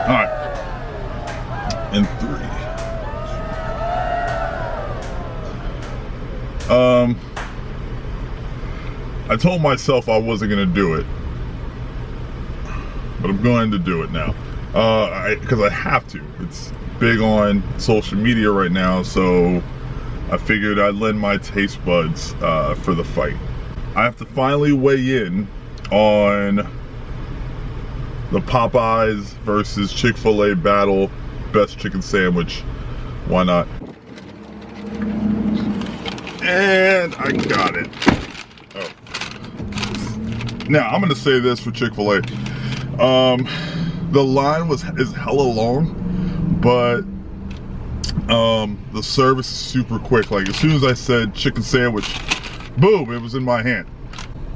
All right. And 3. I told myself I wasn't gonna do it, but I'm going to do it now. Because I have to. It's big on social media right now, so I figured I'd lend my taste buds for the fight. I have to finally weigh in on the Popeyes versus Chick-fil-A battle, best chicken sandwich. Why not? And I got it. Oh. Now I'm gonna say this for Chick-fil-A. The line is hella long, but the service is super quick. Like as soon as I said chicken sandwich, boom, it was in my hand.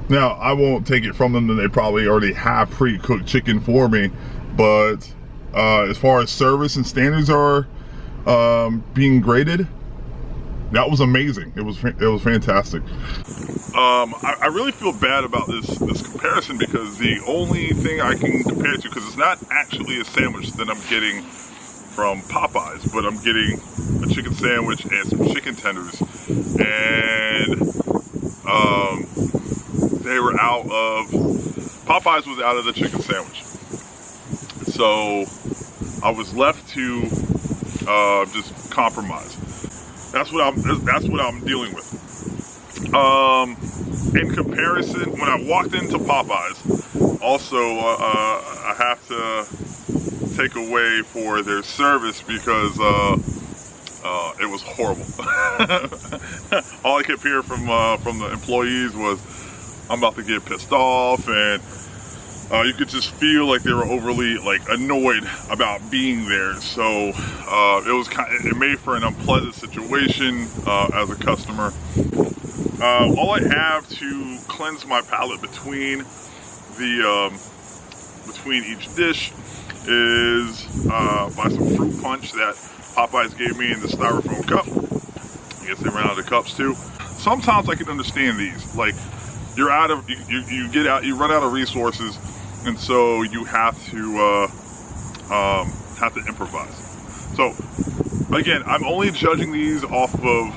Now I won't take it from them, that they probably already have pre-cooked chicken for me, but as far as service and standards are being graded, that was amazing. It was fantastic. I really feel bad about this comparison, because the only thing I can compare it to, because it's not actually a sandwich that I'm getting from Popeyes, but I'm getting a chicken sandwich and some chicken tenders, and they were out of, Popeyes was out of the chicken sandwich, so I was left to just compromise. That's what I'm dealing with. In comparison, when I walked into Popeyes, also I have to take away for their service, because it was horrible. All I kept hearing from the employees was, "I'm about to get pissed off," and you could just feel like they were overly annoyed about being there. So it made for an unpleasant situation as a customer. All I have to cleanse my palate between each dish is buy some fruit punch that Popeyes gave me in the styrofoam cup. I guess they ran out of cups too. Sometimes I can understand these. Like you run out of resources, and so you have to improvise. So again, I'm only judging these off of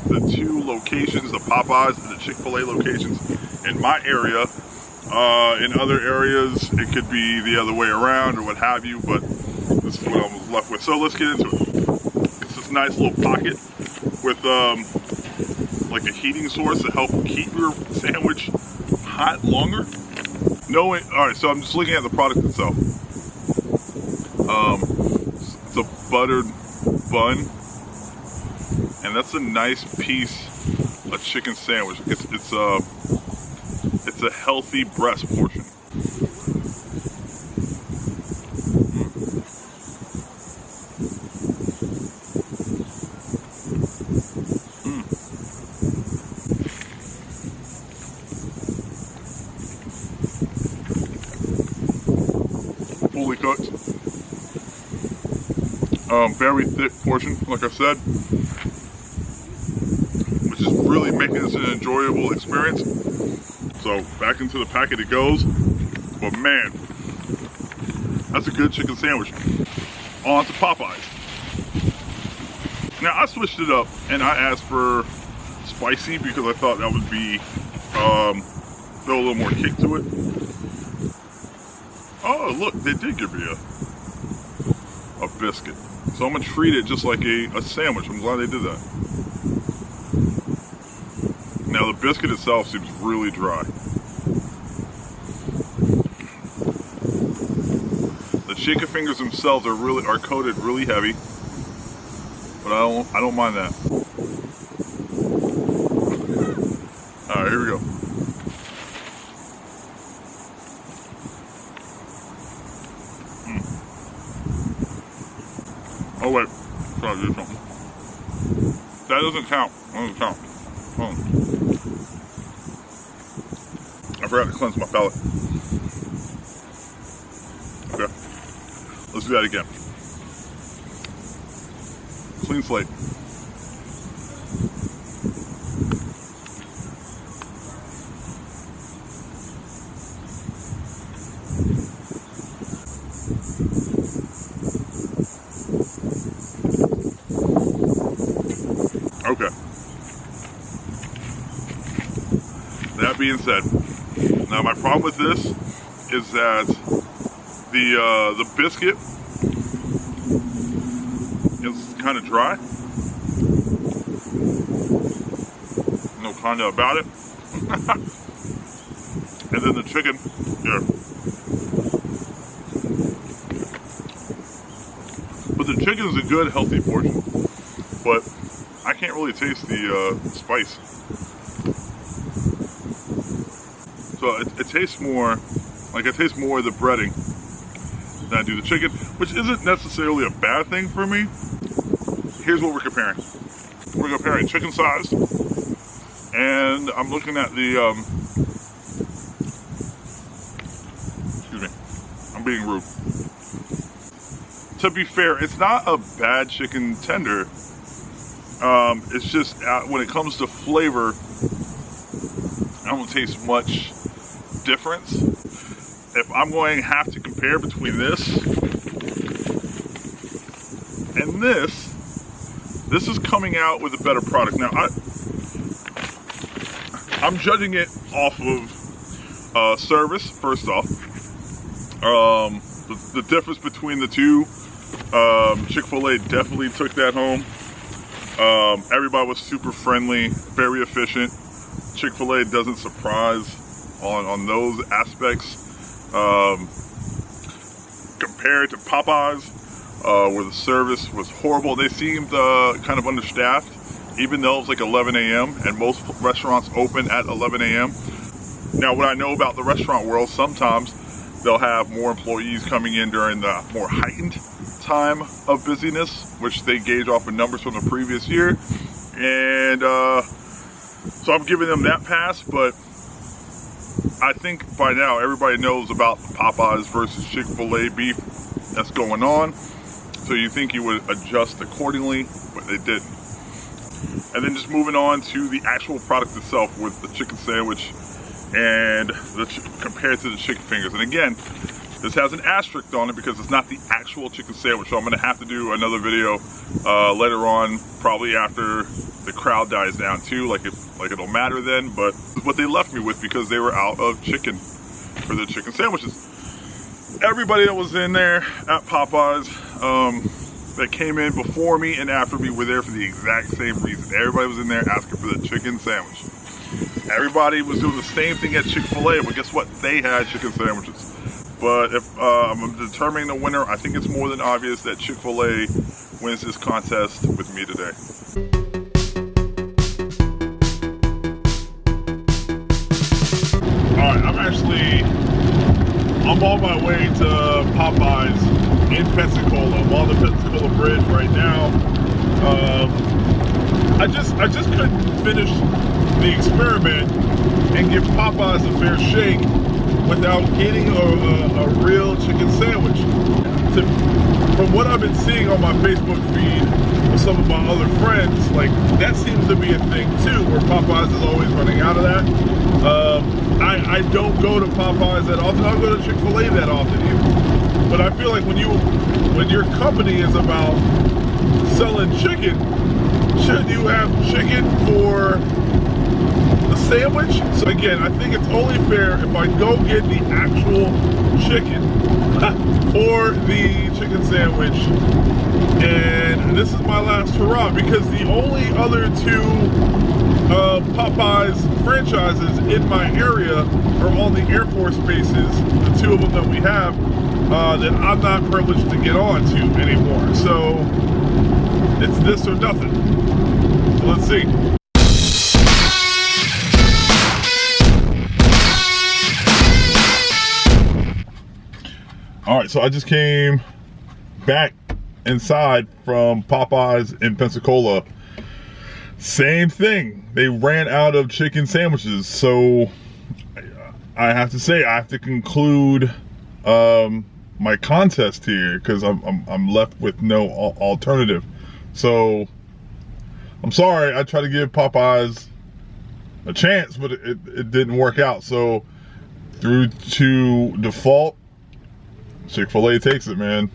the 2 locations, the Popeyes and the Chick-fil-A locations in my area. In other areas, it could be the other way around or what have you, but this is what I was left with. So let's get into it. It's this nice little pocket with like a heating source to help keep your sandwich hot longer. Alright, so I'm just looking at the product itself. It's a buttered bun, and that's a nice piece of chicken sandwich. It's a healthy breast portion. Fully cooked. Very thick portion, like I said, which is really making this an enjoyable experience. So back into the packet it goes. But man, that's a good chicken sandwich. On to Popeyes. Now I switched it up and I asked for spicy, because I thought that would be throw a little more kick to it. Oh look, they did give me a biscuit. So I'm gonna treat it just like a sandwich. I'm glad they did that. Now the biscuit itself seems really dry. The chicken fingers themselves are coated really heavy, but I don't mind that. All right, here we go. Oh wait, try to do something. That doesn't count. That doesn't count. Oh. I forgot to cleanse my palate. Okay, let's do that again. Clean slate. being said, now my problem with this is that the biscuit is kind of dry. No kind of about it. And then the chicken, here. But the chicken is a good, healthy portion. But I can't really taste the spice. So it tastes more, like I taste more of the breading than I do the chicken, which isn't necessarily a bad thing for me. Here's what we're comparing. We're comparing chicken size, and I'm looking at the, excuse me, I'm being rude. To be fair, it's not a bad chicken tender. It's just when it comes to flavor, I don't taste much difference. If I'm going to have to compare between this and this is coming out with a better product. Now, I'm judging it off of service, first off. The difference between the two, Chick-fil-A definitely took that home. Everybody was super friendly, very efficient. Chick-fil-A doesn't surprise on those aspects. Compared to Popeyes, where the service was horrible. They seemed kind of understaffed, even though it was like 11 a.m. and most restaurants open at 11 a.m. Now, what I know about the restaurant world, sometimes they'll have more employees coming in during the more heightened time of busyness, which they gauge off of numbers from the previous year. And so I'm giving them that pass, but I think by now everybody knows about the Popeyes versus Chick-fil-A beef that's going on. So you think you would adjust accordingly, but they didn't. And then just moving on to the actual product itself with the chicken sandwich and compared to the chicken fingers. And again, this has an asterisk on it because it's not the actual chicken sandwich. So I'm gonna have to do another video later on, probably after the crowd dies down too, like it'll matter then. But it's what they left me with because they were out of chicken for the chicken sandwiches. Everybody that was in there at Popeyes, that came in before me and after me, were there for the exact same reason. Everybody was in there asking for the chicken sandwich. Everybody was doing the same thing at Chick-fil-A, but guess what? They had chicken sandwiches. But if I'm determining the winner, I think it's more than obvious that Chick-fil-A wins this contest with me today. All right, I'm on my way to Popeyes in Pensacola. I'm on the Pensacola Bridge right now. I just couldn't finish the experiment and give Popeyes a fair shake without getting a real chicken sandwich. From what I've been seeing on my Facebook feed with some of my other friends, like that seems to be a thing too, where Popeyes is always running out of that. I don't go to Popeyes that often. I don't go to Chick-fil-A that often either. But I feel like when your company is about selling chicken, should you have chicken for the sandwich? So again, I think it's only fair if I go get the actual chicken or the chicken sandwich. And this is my last hurrah, because the only other two Popeyes franchises in my area are on the Air Force bases, the two of them that we have, that I'm not privileged to get on to anymore. So it's this or nothing. So let's see. All right, so I just came back inside from Popeyes in Pensacola. Same thing. They ran out of chicken sandwiches. So I have to say, I have to conclude my contest here because I'm left with no alternative. So I'm sorry. I tried to give Popeyes a chance, but it didn't work out. So through to default, Chick-fil-A takes it, man.